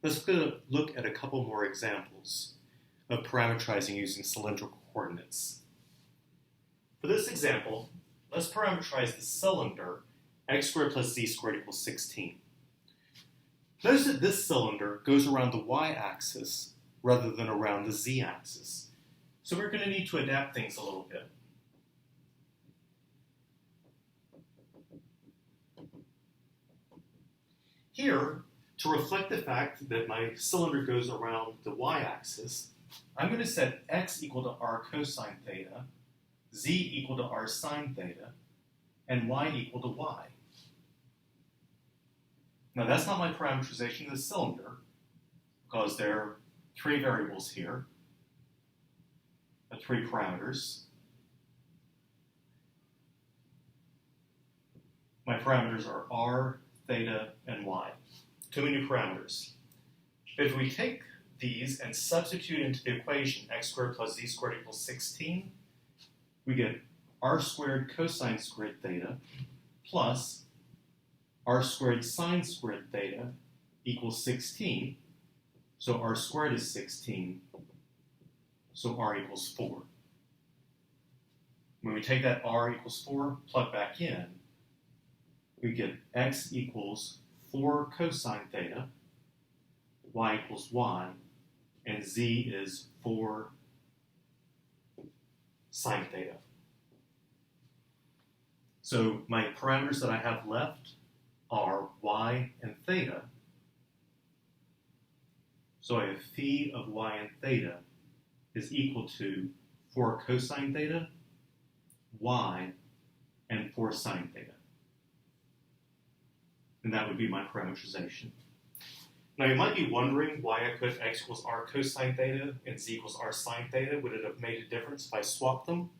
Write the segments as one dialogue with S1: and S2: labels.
S1: Let's look at a couple more examples of parameterizing using cylindrical coordinates. For this example, let's parameterize the cylinder x squared plus z squared equals 16. Notice that this cylinder goes around the y-axis rather than around the z-axis. So we're going to need to adapt things a little bit. Here, to reflect the fact that my cylinder goes around the y-axis, I'm going to set x equal to r cosine theta, z equal to r sine theta, and y equal to y. Now that's not my parameterization of the cylinder, because there are three variables here, three parameters. My parameters are r, theta, and y. Too many parameters. But if we take these and substitute into the equation x squared plus z squared equals 16, we get r squared cosine squared theta plus r squared sine squared theta equals 16. So r squared is 16, so r equals 4. When we take that r equals 4, plug back in, we get x equals 4 cosine theta, y equals y, and z is 4 sine theta. So my parameters that I have left are y and theta. So I have phi of y and theta is equal to 4 cosine theta, y, and 4 sine theta. And that would be my parameterization. Now you might be wondering why I put x equals r cosine theta and z equals r sine theta. Would it have made a difference if I swapped them?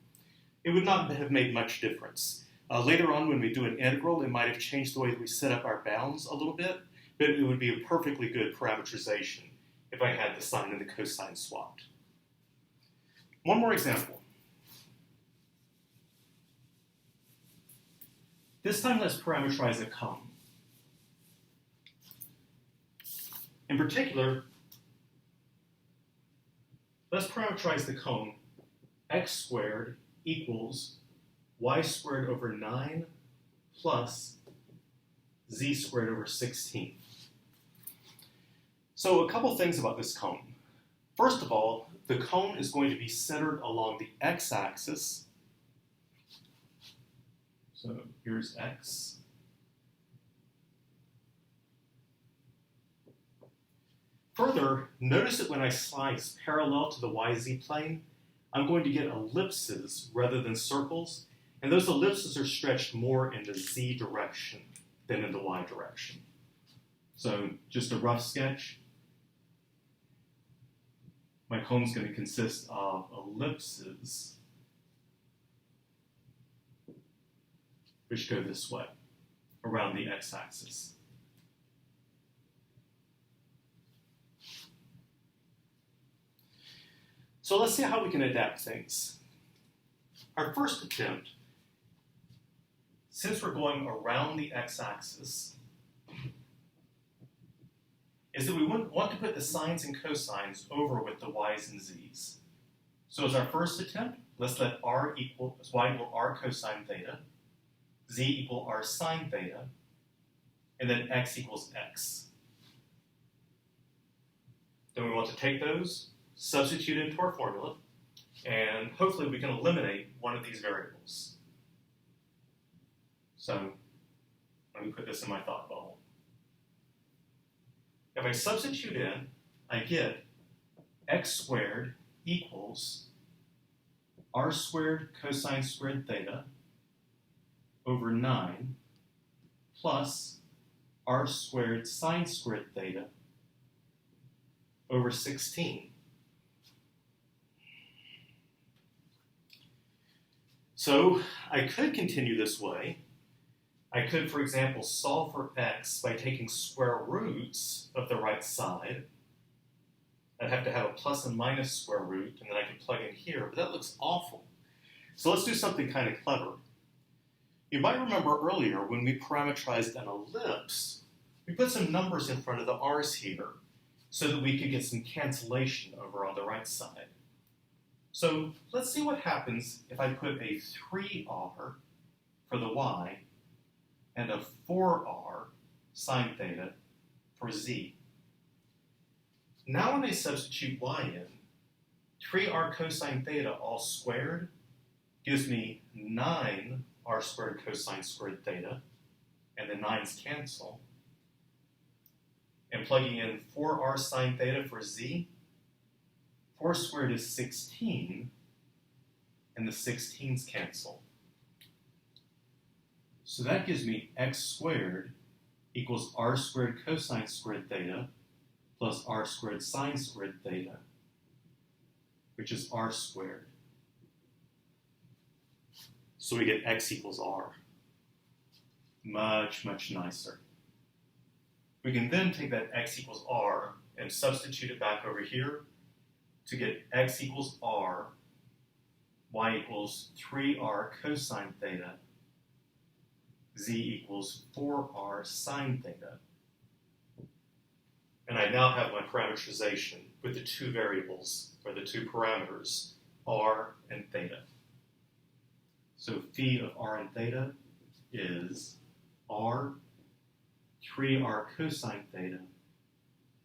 S1: It would not have made much difference. Later on when we do an integral, it might have changed the way that we set up our bounds a little bit, but it would be a perfectly good parameterization if I had the sine and the cosine swapped. One more example. This time let's parameterize a cone. In particular, let's parameterize the cone x squared equals y squared over 9 plus z squared over 16. So a couple things about this cone. First of all, the cone is going to be centered along the x-axis. So here's x. Further, notice that when I slice parallel to the yz plane, I'm going to get ellipses rather than circles, and those ellipses are stretched more in the z direction than in the y direction. So just a rough sketch. My cone is going to consist of ellipses which go this way around the x-axis. So let's see how we can adapt things. Our first attempt, since we're going around the x-axis, is that we want to put the sines and cosines over with the y's and z's. So as our first attempt, let's let y equal r cosine theta, z equal r sine theta, and then x equals x. Then we want to take those, substitute into our formula, and hopefully we can eliminate one of these variables. So let me put this in my thought bubble. If I substitute in, I get x squared equals r squared cosine squared theta over 9 plus r squared sine squared theta over 16. So I could continue this way. I could, for example, solve for x by taking square roots of the right side. I'd have to have a plus and minus square root, and then I could plug in here, but that looks awful. So let's do something kind of clever. You might remember earlier when we parameterized an ellipse, we put some numbers in front of the r's here. so that we could get some cancellation over on the right side. So let's see what happens if I put a 3r for the y and a 4r sine theta for z. Now when I substitute y in, 3r cosine theta all squared gives me 9r squared cosine squared theta, and the 9's cancel. And plugging in 4r sine theta for z, 4 squared is 16, and the 16's cancel. So that gives me x squared equals r squared cosine squared theta plus r squared sine squared theta, which is r squared. So we get x equals r. Much, much nicer. We can then take that x equals r and substitute it back over here to get x equals r, y equals 3r cosine theta, z equals 4r sine theta. And I now have my parameterization with the two variables, or the two parameters, r and theta. So phi of r and theta is r, 3r cosine theta,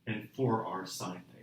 S1: and 4r sine theta.